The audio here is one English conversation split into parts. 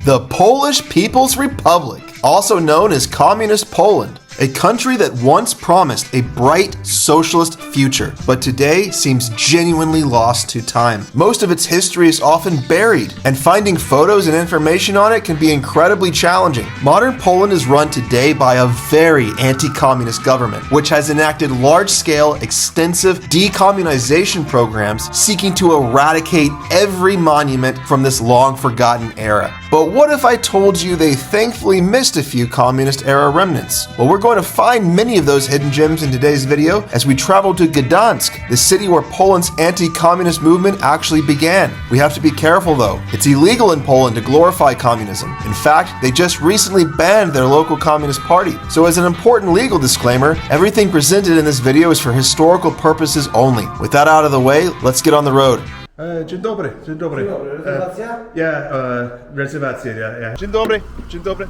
The Polish People's Republic, also known as Communist Poland, a country that once promised a bright socialist future, but today seems genuinely lost to time. Most of its history is often buried, and finding photos and information on it can be incredibly challenging. Modern Poland is run today by a very anti-communist government, which has enacted large-scale, extensive decommunization programs seeking to eradicate every monument from this long-forgotten era. But what if I told you they thankfully missed a few communist-era remnants? Well, we're going to find many of those hidden gems in today's video as we travel to Gdansk, the city where Poland's anti-communist movement actually began. We have to be careful though. It's illegal in Poland to glorify communism. In fact, they just recently banned their local communist party. So as an important legal disclaimer, everything presented in this video is for historical purposes only. With that out of the way, let's get on the road. Dzień dobry, dzień dobry. Rezerwacja? Rezerwacje, ja. Dzień dobry, dzień dobry.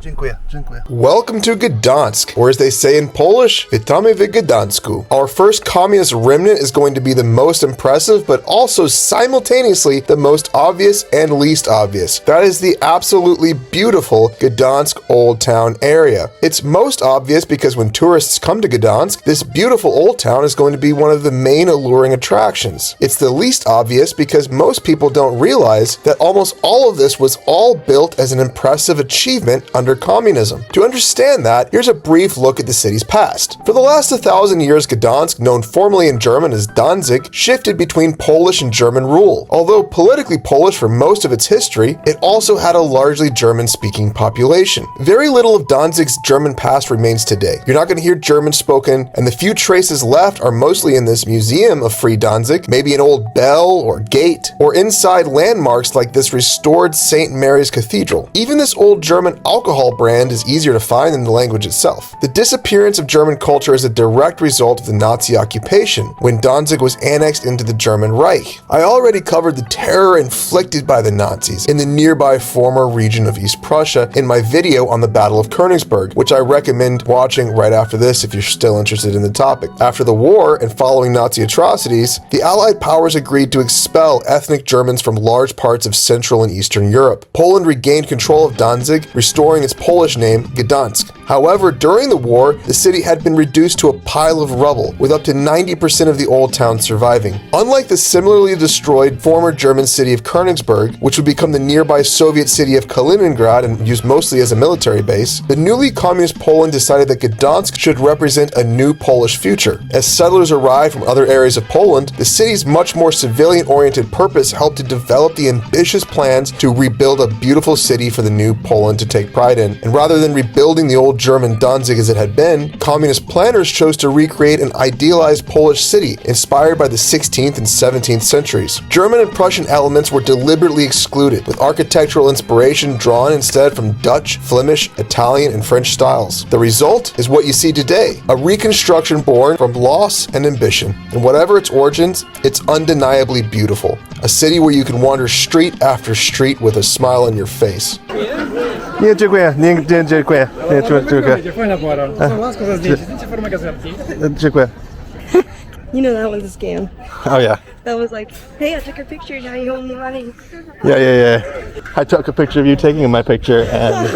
Dziękuję, dziękuję. Welcome to Gdansk, or as they say in Polish, witamy w Gdańsku. Our first communist remnant is going to be the most impressive, but also simultaneously the most obvious and least obvious. That is the absolutely beautiful Gdansk Old Town area. It's most obvious because when tourists come to Gdansk, this beautiful old town is going to be one of the main alluring attractions. It's the least obvious because most people don't realize that almost all of this was all built as an impressive achievement under communism. To understand that, here's a brief look at the city's past. For the last 1,000 years, Gdansk, known formerly in German as Danzig, shifted between Polish and German rule. Although politically Polish for most of its history, it also had a largely German-speaking population. Very little of Danzig's German past remains today. You're not going to hear German spoken, and the few traces left are mostly in this museum of Free Danzig, maybe an old bell or gate, or inside landmarks like this restored St. Mary's Cathedral. Even this old German alcohol brand is easier to find than the language itself. The disappearance of German culture is a direct result of the Nazi occupation, when Danzig was annexed into the German Reich. I already covered the terror inflicted by the Nazis in the nearby former region of East Prussia in my video on the Battle of Königsberg, which I recommend watching right after this if you're still interested in the topic. After the war and following Nazi atrocities, the Allied powers agreed to expel ethnic Germans from large parts of Central and Eastern Europe. Poland regained control of Danzig, restoring its Polish name, Gdansk. However, during the war, the city had been reduced to a pile of rubble, with up to 90% of the old town surviving. Unlike the similarly destroyed former German city of Königsberg, which would become the nearby Soviet city of Kaliningrad and used mostly as a military base, the newly communist Poland decided that Gdansk should represent a new Polish future. As settlers arrived from other areas of Poland, the city's much more civilian-oriented purpose helped to develop the ambitious plans to rebuild a beautiful city for the new Poland to take pride in. And rather than rebuilding the old German Danzig as it had been, communist planners chose to recreate an idealized Polish city inspired by the 16th and 17th centuries. German and Prussian elements were deliberately excluded, with architectural inspiration drawn instead from Dutch, Flemish, Italian, and French styles. The result is what you see today, a reconstruction born from loss and ambition. And whatever its origins, it's undeniably beautiful. A city where you can wander street after street with a smile on your face. Nie, dziękuję, dziękuję. Będzie fajna pora. Łasko za zdjęcie, zdjęcie formę gazetki. Dziękuję. You know that was a scam. Oh yeah. That was like, hey, I took your picture, now you owe me money. Yeah. I took a picture of you taking my picture, and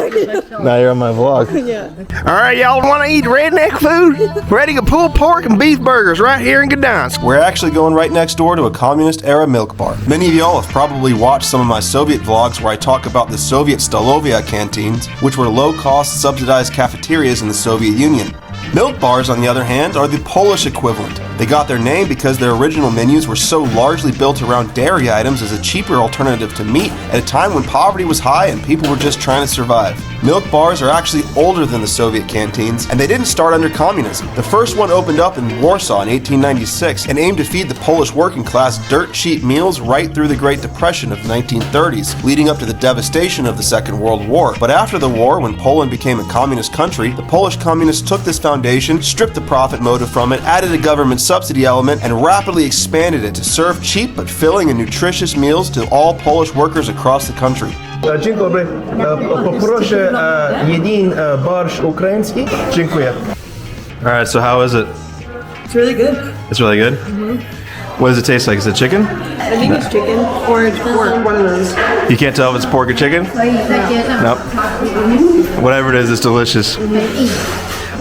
now you're on my vlog. Yeah. All right, y'all want to eat redneck food? Ready to pulled pork and beef burgers right here in Gdansk. We're actually going right next door to a communist-era milk bar. Many of y'all have probably watched some of my Soviet vlogs where I talk about the Soviet Stolovia canteens, which were low-cost, subsidized cafeterias in the Soviet Union. Milk bars, on the other hand, are the Polish equivalent. They got their name because their original menus were so largely built around dairy items as a cheaper alternative to meat at a time when poverty was high and people were just trying to survive. Milk bars are actually older than the Soviet canteens, and they didn't start under communism. The first one opened up in Warsaw in 1896 and aimed to feed the Polish working class dirt-cheap meals right through the Great Depression of the 1930s, leading up to the devastation of the Second World War. But after the war, when Poland became a communist country, the Polish communists took this foundation, stripped the profit motive from it, added a government subsidy element, and rapidly expanded it to serve cheap but filling and nutritious meals to all Polish workers across the country. Dzień dobry. Poproszę jeden barszcz ukraiński. Dziękuję. All right, so how is it? It's really good. It's really good? What does it taste like? Is it chicken? I think it's chicken or it's pork, one of those. You can't tell if it's pork or chicken? Nope. Whatever it is, it's delicious.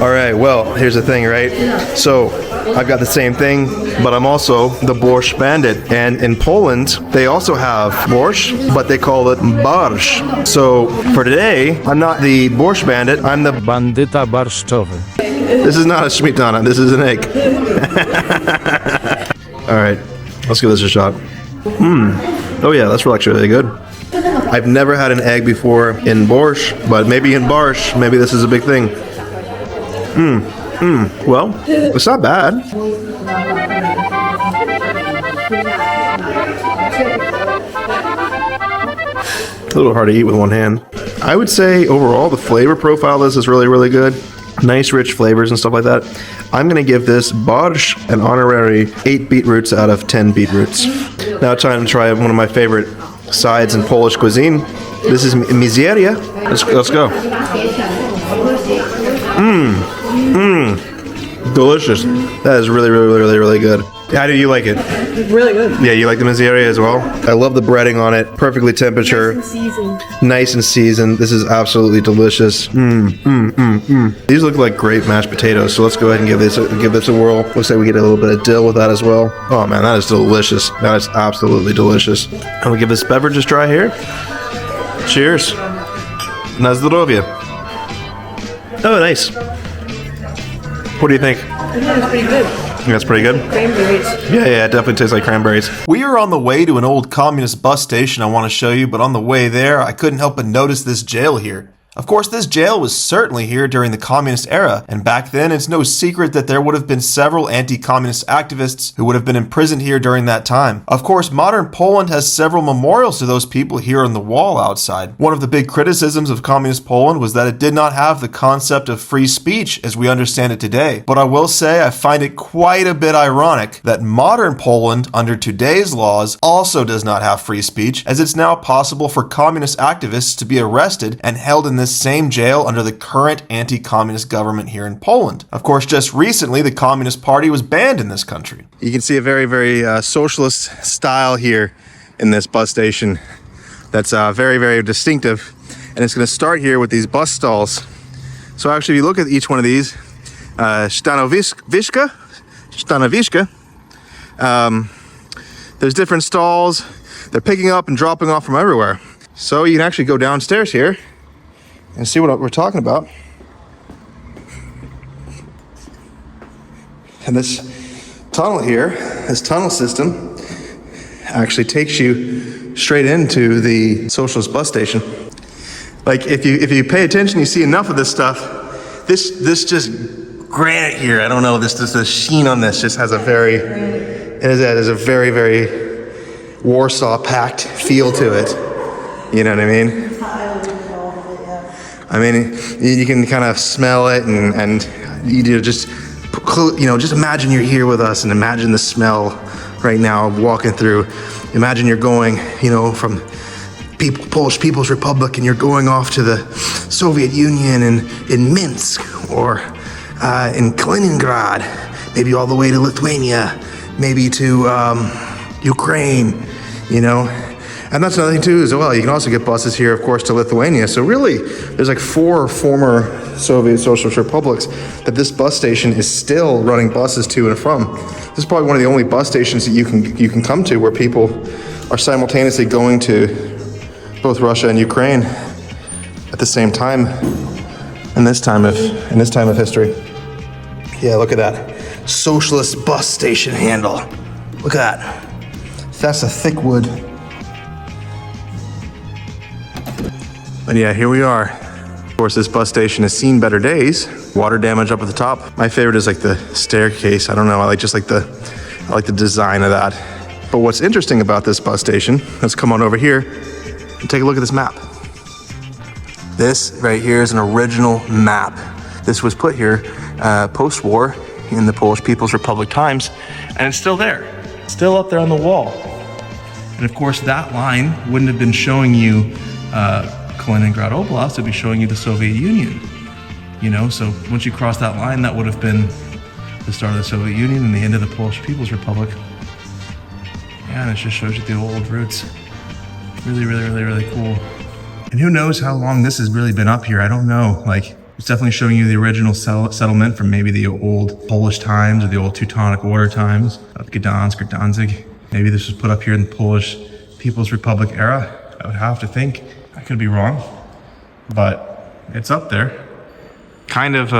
All right, well, here's the thing, right? So, I've got the same thing, but I'm also the borscht bandit. And in Poland, they also have borscht, but they call it barsz. So, for today, I'm not the borscht bandit, I'm the Bandyta barszczowy. This is not a śmietana, this is an egg. All right, let's give this a shot. Oh yeah, that's actually really good. I've never had an egg before in borscht, but maybe in barsz, maybe this is a big thing. Well, it's not bad. A little hard to eat with one hand. I would say overall the flavor profile of this is really, really good. Nice rich flavors and stuff like that. I'm gonna give this borscht an honorary 8 beetroots out of 10 beetroots. Now time to try one of my favorite sides in Polish cuisine. This is mizeria. Let's go. Delicious. That is really, really, really, really good. How do you like it? Really good. Yeah, you like the mizeria as well? I love the breading on it. Perfectly temperature. Nice and seasoned. This is absolutely delicious. These look like great mashed potatoes, so let's go ahead and give this a whirl. Looks like we get a little bit of dill with that as well. Oh man, that is delicious. That is absolutely delicious. And we give this beverage a try here. Cheers. Na zdrowie. Oh, nice. What do you think? I think it's pretty good. That's pretty good. Cranberries. Yeah, it definitely tastes like cranberries. We are on the way to an old communist bus station I want to show you, but on the way there, I couldn't help but notice this jail here. Of course, this jail was certainly here during the communist era, and back then it's no secret that there would have been several anti-communist activists who would have been imprisoned here during that time. Of course, modern Poland has several memorials to those people here on the wall outside. One of the big criticisms of communist Poland was that it did not have the concept of free speech as we understand it today. But I will say I find it quite a bit ironic that modern Poland, under today's laws, also does not have free speech, as it's now possible for communist activists to be arrested and held in this same jail under the current anti-communist government here in Poland. Of course, just recently, the Communist Party was banned in this country. You can see a very, very socialist style here in this bus station that's very, very distinctive. And it's going to start here with these bus stalls. So actually, if you look at each one of these, stanowiska, there's different stalls. They're picking up and dropping off from everywhere. So you can actually go downstairs here and see what we're talking about. And this tunnel here, this tunnel system, actually takes you straight into the Socialist Bus Station. Like if you pay attention, you see enough of this stuff. This just granite here. I don't know. The sheen on this just has a very, it has a very, very Warsaw-packed feel to it. You know what I mean? I mean, you can kind of smell it, and you just imagine you're here with us, and imagine the smell right now of walking through. Imagine you're going, from Polish People's Republic, and you're going off to the Soviet Union in Minsk, or in Kaliningrad, maybe all the way to Lithuania, maybe to Ukraine, And that's another thing too as well. You can also get buses here, of course, to Lithuania. So really, there's like 4 former Soviet Socialist republics that this bus station is still running buses to and from. This is probably one of the only bus stations that you can come to where people are simultaneously going to both Russia and Ukraine at the same time in this time of history. Yeah, look at that Socialist Bus Station handle. Look at that. That's a thick wood. But yeah, here we are. Of course, this bus station has seen better days. Water damage up at the top. My favorite is like the staircase. I don't know, I like the design of that. But what's interesting about this bus station, let's come on over here and take a look at this map. This right here is an original map. This was put here post-war in the Polish People's Republic times, and it's still there. It's still up there on the wall. And of course, that line wouldn't have been showing you Kaliningrad Oblast, it'd be showing you the Soviet Union. So once you cross that line, that would have been the start of the Soviet Union and the end of the Polish People's Republic. Yeah, and it just shows you the old roots. Really, really, really, really cool. And who knows how long this has really been up here? I don't know. Like, it's definitely showing you the original settlement from maybe the old Polish times or the old Teutonic Order times of Gdansk or Danzig. Maybe this was put up here in the Polish People's Republic era. I would have to think. I could be wrong, but it's up there. Kind of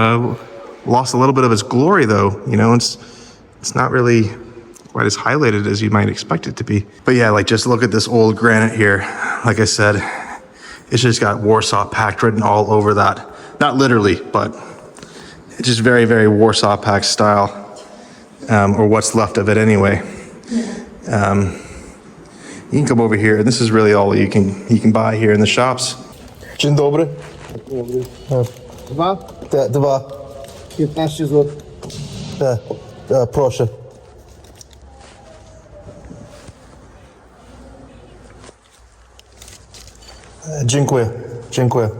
lost a little bit of its glory, though. You know, it's not really quite as highlighted as you might expect it to be. But yeah, like, just look at this old granite here. Like I said, it's just got Warsaw Pact written all over that. Not literally, but it's just very, very Warsaw Pact style, or what's left of it anyway. You can come over here, and this is really all you can buy here in the shops. Dzień dobry. Dwa? Te dwa. 15 zł. Proszę. Dziękuję. Dziękuję.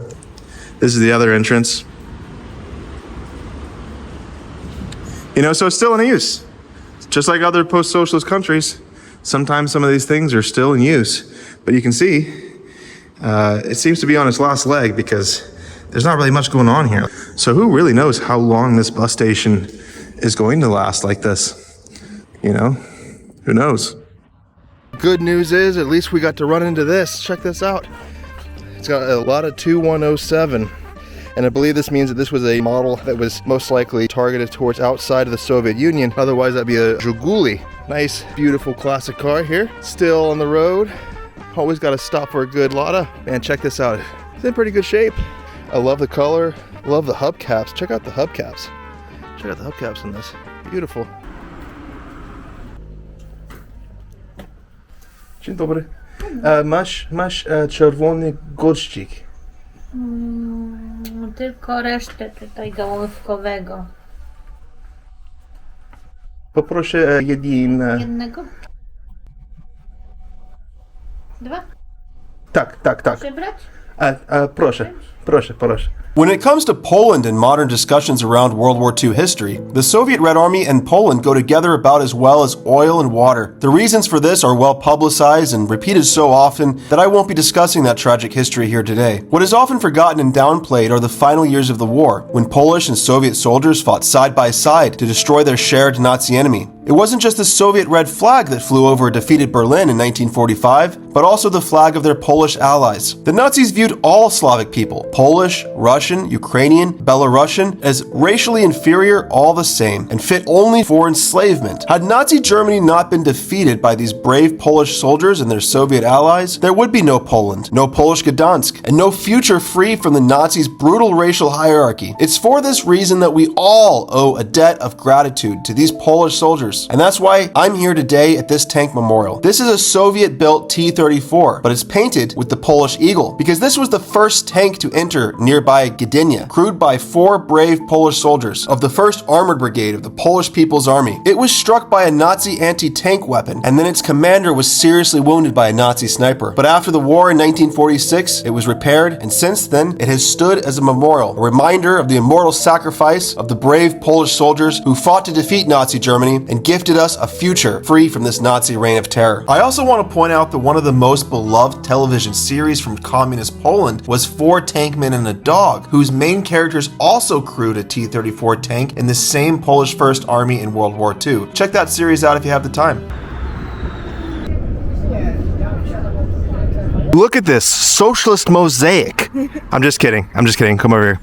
This is the other entrance. You know, so it's still in use. Just like other post-socialist countries, sometimes some of these things are still in use. But you can see, it seems to be on its last leg because there's not really much going on here. So who really knows how long this bus station is going to last like this? You know, who knows? Good news is, at least we got to run into this. Check this out. It's got a Lada 2107. And I believe this means that this was a model that was most likely targeted towards outside of the Soviet Union. Otherwise, that'd be a Zhiguli. Nice, beautiful classic car here. Still on the road. Always got to stop for a good Lada. Man, check this out. It's in pretty good shape. I love the color. Love the hubcaps. Check out the hubcaps. Check out the hubcaps in this. Beautiful. Dzień dobry. Masz czerwony goździk. Tylko resztę tutaj gałązkowego. Poproszę Jednego? Dwa? Tak. Proszę brać? Proszę. When it comes to Poland and modern discussions around World War II history, the Soviet Red Army and Poland go together about as well as oil and water. The reasons for this are well publicized and repeated so often that I won't be discussing that tragic history here today. What is often forgotten and downplayed are the final years of the war, when Polish and Soviet soldiers fought side by side to destroy their shared Nazi enemy. It wasn't just the Soviet red flag that flew over defeated Berlin in 1945, but also the flag of their Polish allies. The Nazis viewed all Slavic people, Polish, Russian, Ukrainian, Belarusian, as racially inferior all the same, and fit only for enslavement. Had Nazi Germany not been defeated by these brave Polish soldiers and their Soviet allies, there would be no Poland, no Polish Gdansk, and no future free from the Nazis' brutal racial hierarchy. It's for this reason that we all owe a debt of gratitude to these Polish soldiers. And that's why I'm here today at this tank memorial. This is a Soviet-built T-34, but it's painted with the Polish eagle, because this was the first tank to enter nearby Gdynia, crewed by 4 brave Polish soldiers of the 1st Armored Brigade of the Polish People's Army. It was struck by a Nazi anti-tank weapon, and then its commander was seriously wounded by a Nazi sniper. But after the war in 1946, it was repaired, and since then, it has stood as a memorial, a reminder of the immortal sacrifice of the brave Polish soldiers who fought to defeat Nazi Germany and gifted us a future free from this Nazi reign of terror. I also want to point out that one of the most beloved television series from communist Poland was 4 Tankmen and a Dog, whose main characters also crewed a T-34 tank in the same Polish First Army in World War II. Check that series out if you have the time. Look at this socialist mosaic. I'm just kidding. Come over here.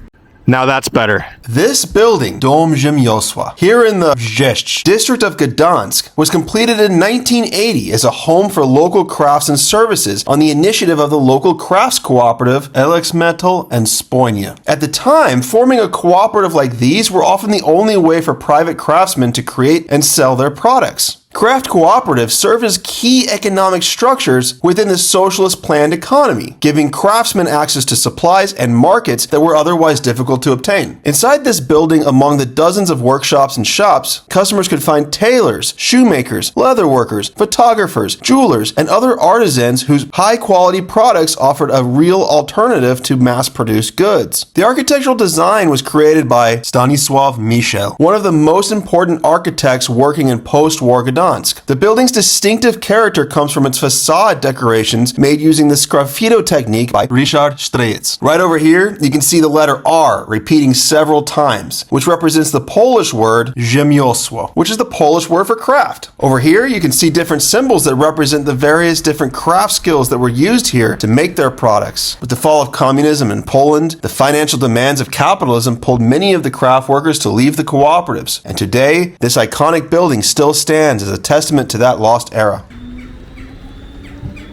Now that's better. This building, Dom Rzemiosła, here in the Brześć district of Gdansk, was completed in 1980 as a home for local crafts and services on the initiative of the local crafts cooperative Elex Metal and Spójnia. At the time, forming a cooperative like these were often the only way for private craftsmen to create and sell their products. Craft cooperatives served as key economic structures within the socialist planned economy, giving craftsmen access to supplies and markets that were otherwise difficult to obtain. Inside this building, among the dozens of workshops and shops, customers could find tailors, shoemakers, leather workers, photographers, jewelers, and other artisans whose high-quality products offered a real alternative to mass-produced goods. The architectural design was created by Stanisław Michel, one of the most important architects working in post-war Gdansk. The building's distinctive character comes from its facade decorations made using the sgraffito technique by Richard Strejec. Right over here, you can see the letter R repeating several times, which represents the Polish word rzemiosło, which is the Polish word for craft. Over here, you can see different symbols that represent the various different craft skills that were used here to make their products. With the fall of communism in Poland, the financial demands of capitalism pulled many of the craft workers to leave the cooperatives, and today, this iconic building still stands as a testament to that lost era.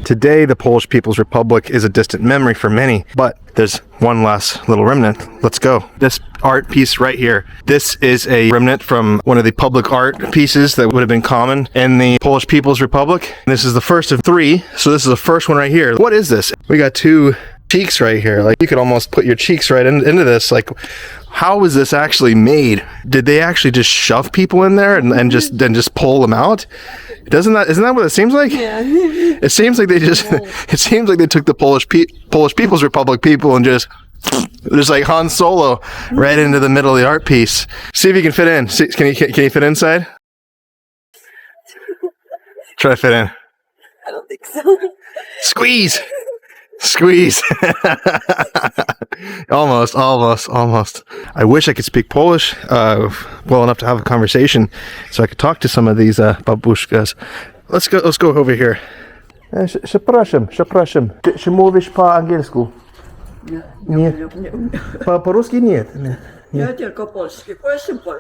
Today, the Polish People's Republic is a distant memory for many, but there's one last little remnant. Let's go. This art piece right here. This is a remnant from one of the public art pieces that would have been common in the Polish People's Republic. This is the first of three, so this is the first one right here. What is this? We got two cheeks right here. Like, you could almost put your cheeks right into this. Like, how was this actually made? Did they actually just shove people in there and just pull them out? Isn't that what it seems like? Yeah. It seems like they took the Polish People's Republic people and just like Han Solo right into the middle of the art piece. See if you can fit in. Can you fit inside? Try to fit in. I don't think so. Squeeze. Almost. I wish I could speak Polish well enough to have a conversation so I could talk to some of these babushkas. Let's go over here. Przepraszam. Czy mówisz po angielsku? Nie. Po ruski nie. Ja tylko polskie.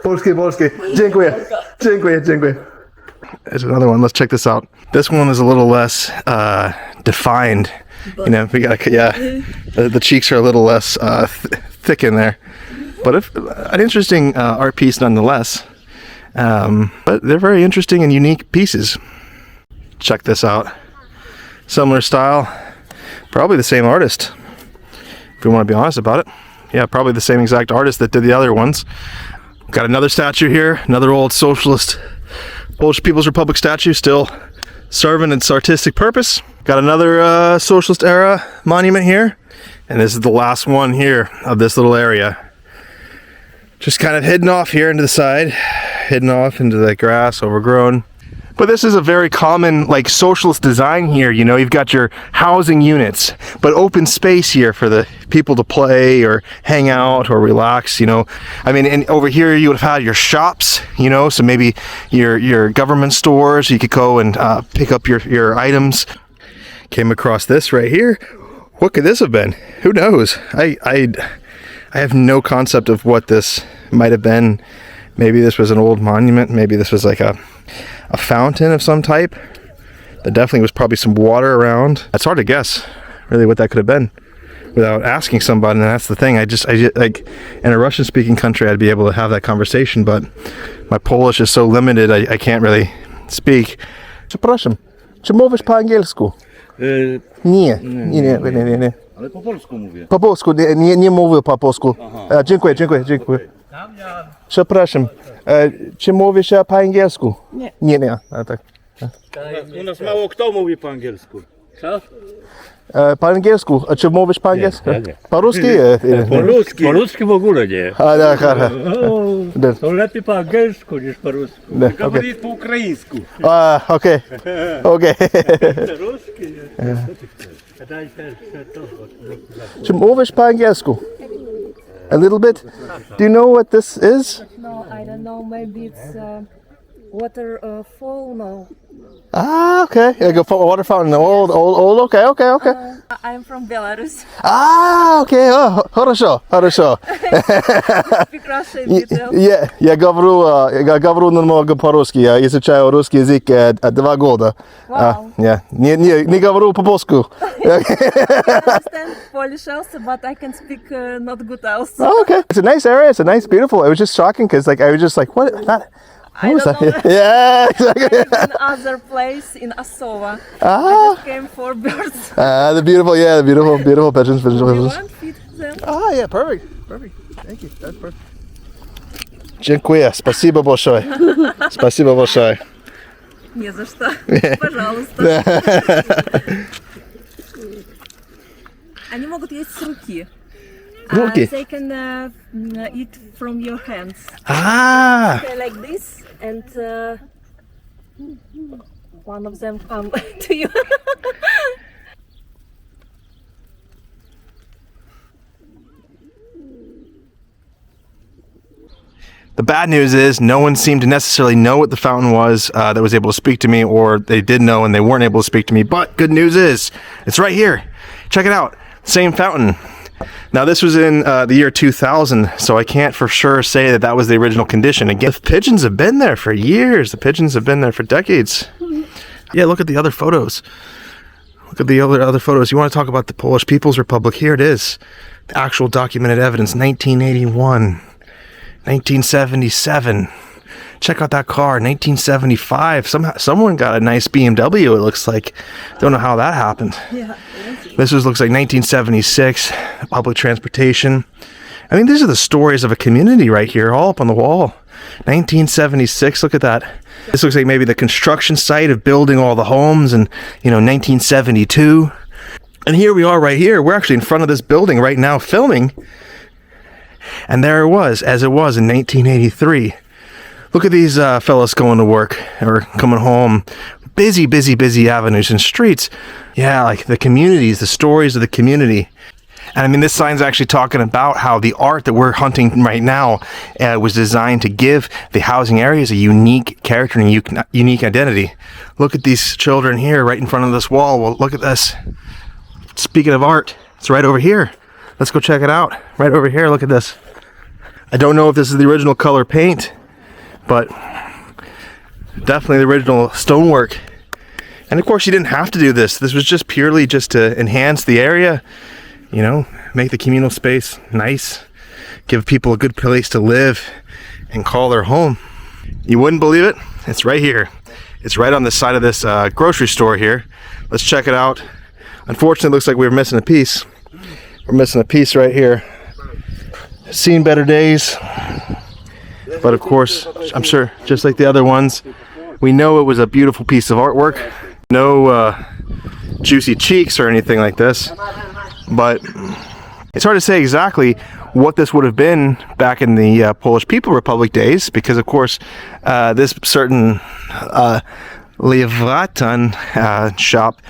Polskie. Dziękuję. There's another one. Let's check this out. This one is a little less defined. You know, we got the cheeks are a little less thick in there, but an interesting art piece nonetheless. But they're very interesting and unique pieces. Check this out. Similar style, probably the same artist. If we want to be honest about it, yeah, probably the same exact artist that did the other ones. Got another statue here, another old socialist Polish People's Republic statue, still serving its artistic purpose. Got another socialist era monument here, and this is the last one here of this little area. Just kind of hidden off here into the side, hidden off into the grass, overgrown. But this is a very common, like, socialist design here. You know, you've got your housing units, but open space here for the people to play or hang out or relax, you know. I mean, and over here you would have had your shops, you know, so maybe your government stores, you could go and pick up your items. Came across this right here. What could this have been? Who knows? I have no concept of what this might have been. Maybe this was an old monument. Maybe this was like a fountain of some type. There definitely was probably some water around. It's hard to guess really what that could have been without asking somebody, and that's the thing. I just like, in a Russian speaking country I'd be able to have that conversation, but my Polish is so limited I can't really speak. Przepraszam, czy mówisz po angielsku? Nie. Ale po polsku mówię. Po polsku, nie mówię po polsku. Dziękuję. Przepraszam, czy mówisz po angielsku? Nie. A tak. U nas mało kto mówi po angielsku. Co? Po angielsku, a czy mówisz po angielsku? Po ruski? Po ludzki w ogóle nie. To lepiej po angielsku niż po rusku. Говорит po ukraińsku. Okej. Ruski nie. Czy mówisz po angielsku? A little bit? Do you know what this is? No, I don't know. Maybe it's waterfall. No. Okay. Like a water fountain. Old. Okay. I'm from Belarus. Okay. Хорошо. Speak Russian details. Я говорю немного по-русски. Я изучаю русский язык 2 года. Wow. Не говорю по-польски. I understand Polish also, but I can speak not good also. Okay. It's a nice area. It's a nice, beautiful. It was just shocking because, like, I was just like, what? I don't know. Yeah, exactly. In other place in Asova. I just came for birds. The beautiful pigeons. You want feed them? Yeah, perfect. Thank you. That's perfect. Dziękuję. Спасибо большое. Спасибо большое. Не за что. Пожалуйста. Они могут есть с руки. Руки? They can eat from your hands. Okay, like this, and one of them come to you. The bad news is no one seemed to necessarily know what the fountain was that was able to speak to me, or they did know and they weren't able to speak to me. But good news is it's right here. Check it out. Same fountain. Now this was in the year 2000, so I can't for sure say that that was the original condition. Again, the pigeons have been there for years. The pigeons have been there for decades. Yeah, look at the other photos. Look at the other photos. You want to talk about the Polish People's Republic? Here it is. The actual documented evidence, 1981. 1977. Check out that car, 1975. Someone got a nice BMW, it looks like. Don't know how that happened. Yeah. This looks like 1976, public transportation. I mean, these are the stories of a community right here, all up on the wall. 1976, look at that. This looks like maybe the construction site of building all the homes in, 1972. And here we are right here. We're actually in front of this building right now filming. And there it was, as it was in 1983. Look at these fellas going to work or coming home. Busy avenues and streets. Yeah, like the communities, the stories of the community. And I mean, this sign's actually talking about how the art that we're hunting right now was designed to give the housing areas a unique character and unique identity. Look at these children here right in front of this wall. Well, look at this. Speaking of art, it's right over here. Let's go check it out. Right over here, look at this. I don't know if this is the original color paint, but definitely the original stonework. And of course you didn't have to do this. This was just purely just to enhance the area, make the communal space nice, give people a good place to live and call their home. You wouldn't believe it? It's right here. It's right on the side of this grocery store here. Let's check it out. Unfortunately, it looks like we were missing a piece. We're missing a piece right here. Seen better days. But of course, I'm sure, just like the other ones, we know it was a beautiful piece of artwork. No juicy cheeks or anything like this. But it's hard to say exactly what this would have been back in the Polish People Republic days, because of course, this certain Levratan shop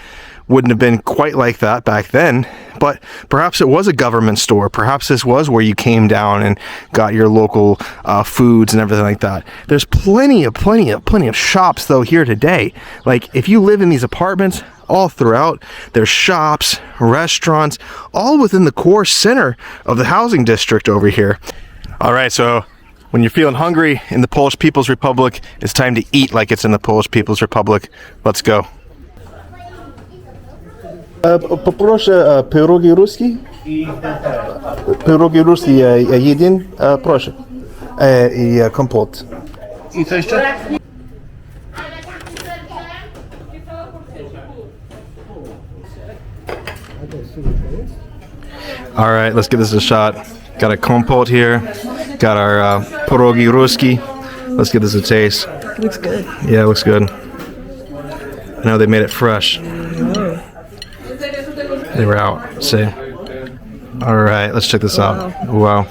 wouldn't have been quite like that back then, but perhaps it was a government store. Perhaps this was where you came down and got your local foods and everything like that. There's plenty of shops though here today. Like if you live in these apartments all throughout, there's shops, restaurants, all within the core center of the housing district over here. All right, so when you're feeling hungry in the Polish People's Republic, it's time to eat like it's in the Polish People's Republic. Let's go. Poproszę pierogi ruski. Pierogi ruski jeden, proszę. I kompot. I co jeszcze? All right, let's give this a shot. Got a kompot here. Got our pierogi ruski. Let's give this a taste. Looks good. Yeah, it looks good. I know they made it fresh. They were out. See? All right, let's check this out. Wow.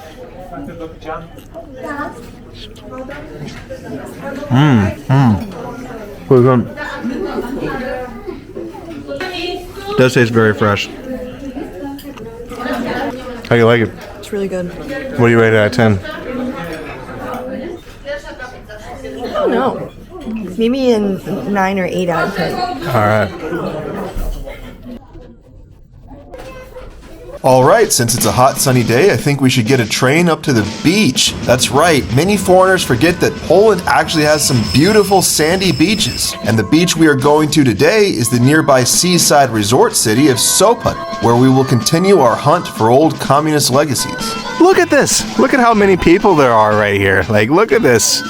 Does taste very fresh. How do you like it? It's really good. What do you rate it out of 10? I don't know. Maybe a 9 or 8 out of 10. All right. All right, since it's a hot sunny day, I think we should get a train up to the beach. That's right, many foreigners forget that Poland actually has some beautiful sandy beaches. And the beach we are going to today is the nearby seaside resort city of Sopot, where we will continue our hunt for old communist legacies. Look at this. Look at how many people there are right here. Like, look at this.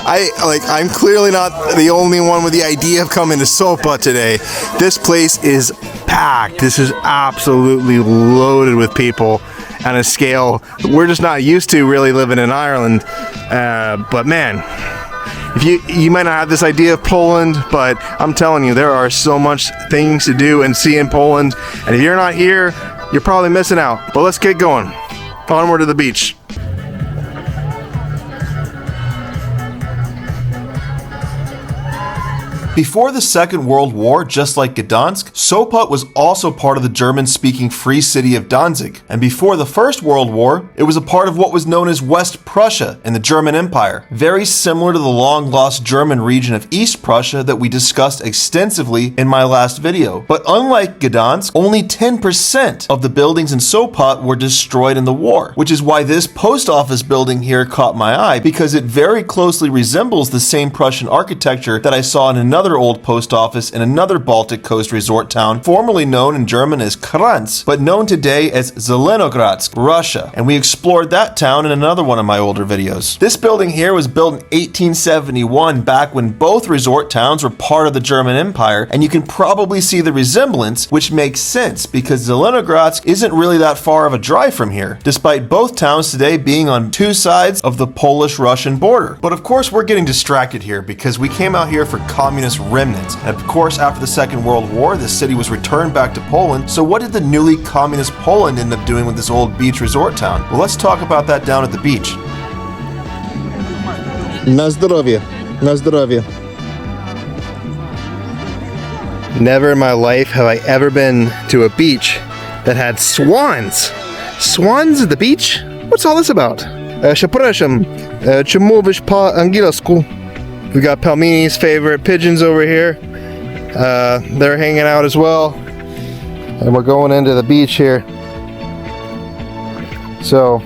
I'm clearly not the only one with the idea of coming to Sopot today. This place is packed. This is absolutely loaded with people on a scale we're just not used to really living in Ireland. But man, if you might not have this idea of Poland, but I'm telling you, there are so much things to do and see in Poland. And if you're not here, you're probably missing out. But let's get going. Onward to the beach. Before the Second World War, just like Gdansk, Sopot was also part of the German-speaking Free City of Danzig. And before the First World War, it was a part of what was known as West Prussia in the German Empire, very similar to the long-lost German region of East Prussia that we discussed extensively in my last video. But unlike Gdansk, only 10% of the buildings in Sopot were destroyed in the war, which is why this post office building here caught my eye, because it very closely resembles the same Prussian architecture that I saw in another old post office in another Baltic coast resort town, formerly known in German as Gdansk, but known today as Zelenogradsk, Russia, and we explored that town in another one of my older videos. This building here was built in 1871, back when both resort towns were part of the German Empire, and you can probably see the resemblance, which makes sense because Zelenogradsk isn't really that far of a drive from here, despite both towns today being on two sides of the Polish-Russian border. But of course we're getting distracted here because we came out here for communist remnants. And of course, after the Second World War, the city was returned back to Poland. So what did the newly communist Poland end up doing with this old beach resort town? Well, let's talk about that down at the beach. Na zdrowie. Na zdrowie. Never in my life have I ever been to a beach that had swans. Swans at the beach? What's all this about? Przepraszam, czy mówisz po angielsku? We got Palmini's favorite pigeons over here. They're hanging out as well. And we're going into the beach here. So,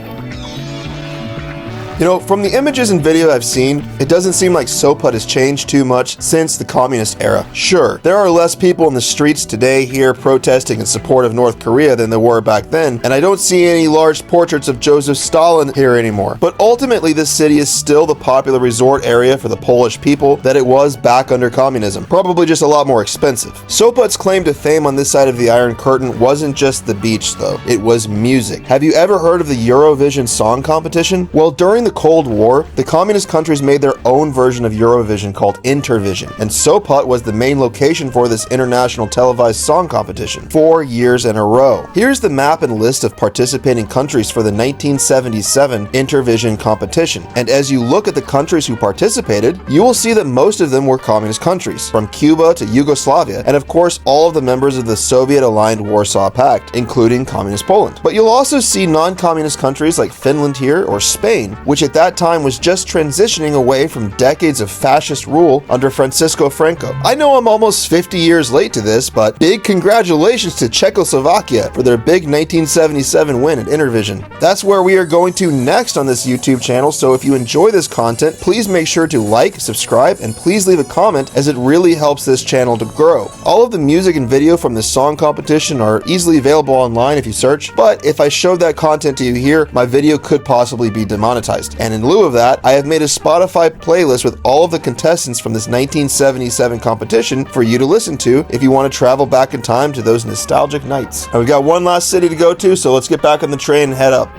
You know, from the images and video I've seen, it doesn't seem like Sopot has changed too much since the communist era. Sure, there are less people in the streets today here protesting in support of North Korea than there were back then, and I don't see any large portraits of Joseph Stalin here anymore. But ultimately, this city is still the popular resort area for the Polish people that it was back under communism. Probably just a lot more expensive. Sopot's claim to fame on this side of the Iron Curtain wasn't just the beach, though. It was music. Have you ever heard of the Eurovision Song Competition? Well, during the Cold War, the communist countries made their own version of Eurovision called Intervision, and Sopot was the main location for this international televised song competition 4 years in a row. Here's the map and list of participating countries for the 1977 Intervision competition, and as you look at the countries who participated, you will see that most of them were communist countries, from Cuba to Yugoslavia, and of course all of the members of the Soviet-aligned Warsaw Pact, including Communist Poland. But you'll also see non-communist countries like Finland here or Spain, which at that time was just transitioning away from decades of fascist rule under Francisco Franco. I know I'm almost 50 years late to this, but big congratulations to Czechoslovakia for their big 1977 win at Intervision. That's where we are going to next on this YouTube channel, so if you enjoy this content, please make sure to like, subscribe, and please leave a comment as it really helps this channel to grow. All of the music and video from this song competition are easily available online if you search, but if I showed that content to you here, my video could possibly be demonetized. And in lieu of that, I have made a Spotify playlist with all of the contestants from this 1977 competition for you to listen to if you want to travel back in time to those nostalgic nights. And we've got one last city to go to, so let's get back on the train and head up.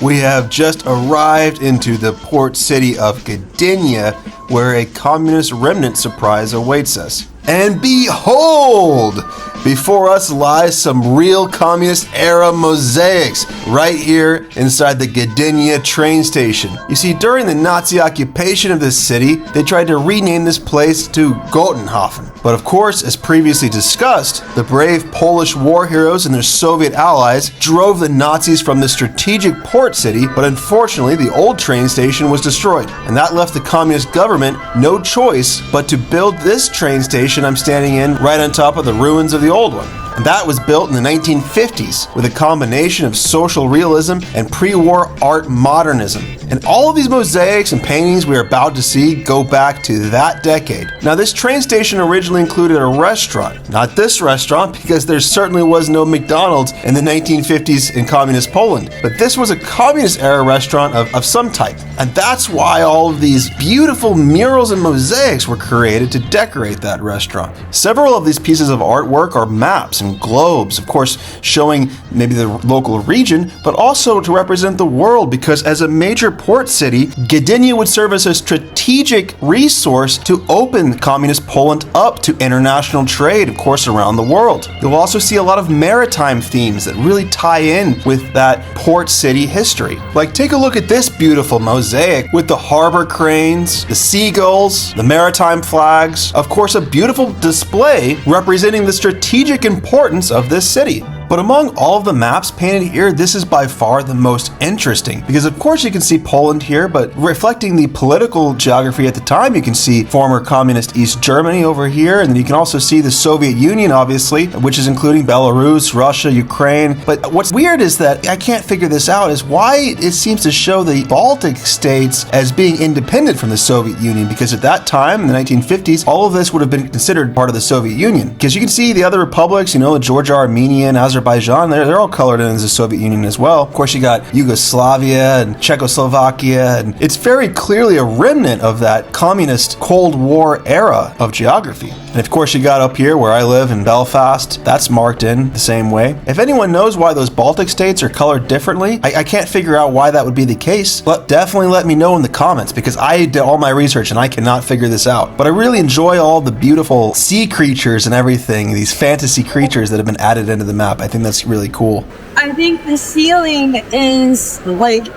We have just arrived into the port city of Gdynia, where a communist remnant surprise awaits us. And behold! Before us lies some real communist-era mosaics right here inside the Gdynia train station. You see, during the Nazi occupation of this city, they tried to rename this place to Gotenhofen. But of course, as previously discussed, the brave Polish war heroes and their Soviet allies drove the Nazis from the strategic port city, but unfortunately the old train station was destroyed. And that left the communist government no choice but to build this train station I'm standing in right on top of the ruins of the old one. and that was built in the 1950s with a combination of social realism and pre-war art modernism. And all of these mosaics and paintings we are about to see go back to that decade. Now, this train station originally included a restaurant. Not this restaurant, because there certainly was no McDonald's in the 1950s in communist Poland. But this was a communist-era restaurant of some type. And that's why all of these beautiful murals and mosaics were created to decorate that restaurant. Several of these pieces of artwork are maps and globes, of course, showing maybe the local region, but also to represent the world, because as a major port city, Gdynia would serve as a strategic resource to open communist Poland up to international trade, of course, around the world. You'll also see a lot of maritime themes that really tie in with that port city history. Like, take a look at this beautiful mosaic with the harbor cranes, the seagulls, the maritime flags, of course, a beautiful display representing the strategic importance of this city. But among all of the maps painted here, this is by far the most interesting, because of course you can see Poland here, but reflecting the political geography at the time, you can see former communist East Germany over here, and then you can also see the Soviet Union, obviously, which is including Belarus, Russia, Ukraine. But what's weird is that I can't figure this out, is why it seems to show the Baltic states as being independent from the Soviet Union, because at that time, in the 1950s, all of this would have been considered part of the Soviet Union. Because you can see the other republics, Georgia, Armenia, and Azerbaijan, they're all colored in as the Soviet Union as well. Of course, you got Yugoslavia and Czechoslovakia, and it's very clearly a remnant of that communist Cold War era of geography. And of course, you got up here where I live in Belfast, that's marked in the same way. If anyone knows why those Baltic states are colored differently, I can't figure out why that would be the case, but definitely let me know in the comments, because I did all my research and I cannot figure this out. But I really enjoy all the beautiful sea creatures and everything, these fantasy creatures that have been added into the map. I think that's really cool. I think the ceiling is like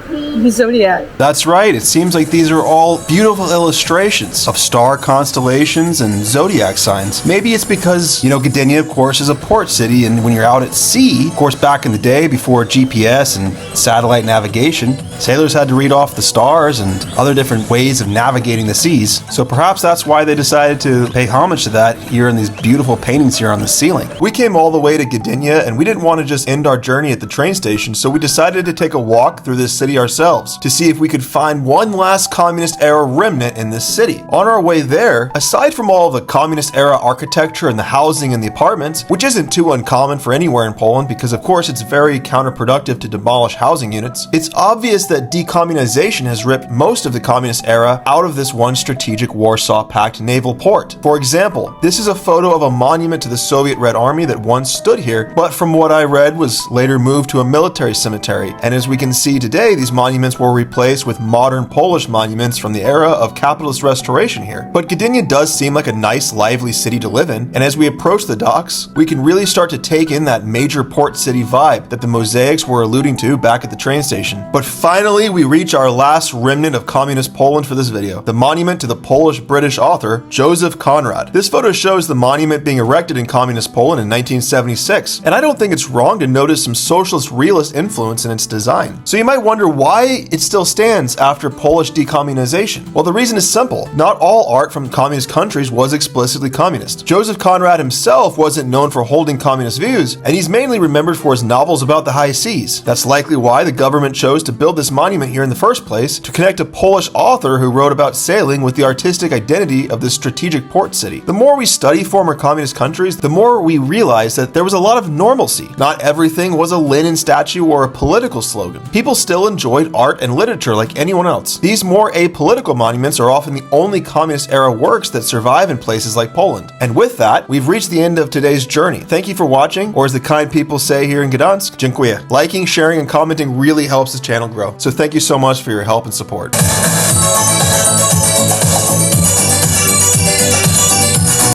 the zodiac. That's right. It seems like these are all beautiful illustrations of star constellations and zodiac signs. Maybe it's because, Gdynia, of course, is a port city, and when you're out at sea, of course, back in the day before GPS and satellite navigation, sailors had to read off the stars and other different ways of navigating the seas. So perhaps that's why they decided to pay homage to that here in these beautiful paintings here on the ceiling. We came all the way to Gdynia, and we didn't want to just end our journey at the train station, so we decided to take a walk through this city ourselves to see if we could find one last communist era remnant in this city. On our way there, aside from all of the communist era architecture and the housing and the apartments, which isn't too uncommon for anywhere in Poland because of course it's very counterproductive to demolish housing units, it's obvious that decommunization has ripped most of the communist era out of this one strategic Warsaw Pact naval port. For example, this is a photo of a monument to the Soviet Red Army that once stood here, but from what I read was later moved to a military cemetery. And as we can see today, these monuments were replaced with modern Polish monuments from the era of capitalist restoration here. But Gdynia does seem like a nice, lively city to live in, and as we approach the docks, we can really start to take in that major port city vibe that the mosaics were alluding to back at the train station. But finally, we reach our last remnant of communist Poland for this video, the monument to the Polish-British author Joseph Conrad. This photo shows the monument being erected in communist Poland in 1976, and I don't think it's wrong to notice some socialist realist influence in its design. So you might wonder why it still stands after Polish decommunization. Well, the reason is simple. Not all art from communist countries was explicitly communist. Joseph Conrad himself wasn't known for holding communist views, and he's mainly remembered for his novels about the high seas. That's likely why the government chose to build this monument here in the first place, to connect a Polish author who wrote about sailing with the artistic identity of this strategic port city. The more we study former communist countries, the more we realize that there was a lot of normalcy. Not everything was a Lenin statue or a political slogan. People still enjoyed art and literature like anyone else. These more apolitical monuments are often the only communist era works that survive in places like Poland. And with that, we've reached the end of today's journey. Thank you for watching, or as the kind people say here in Gdansk, dziękuję. Liking, sharing, and commenting really helps this channel grow. So thank you so much for your help and support.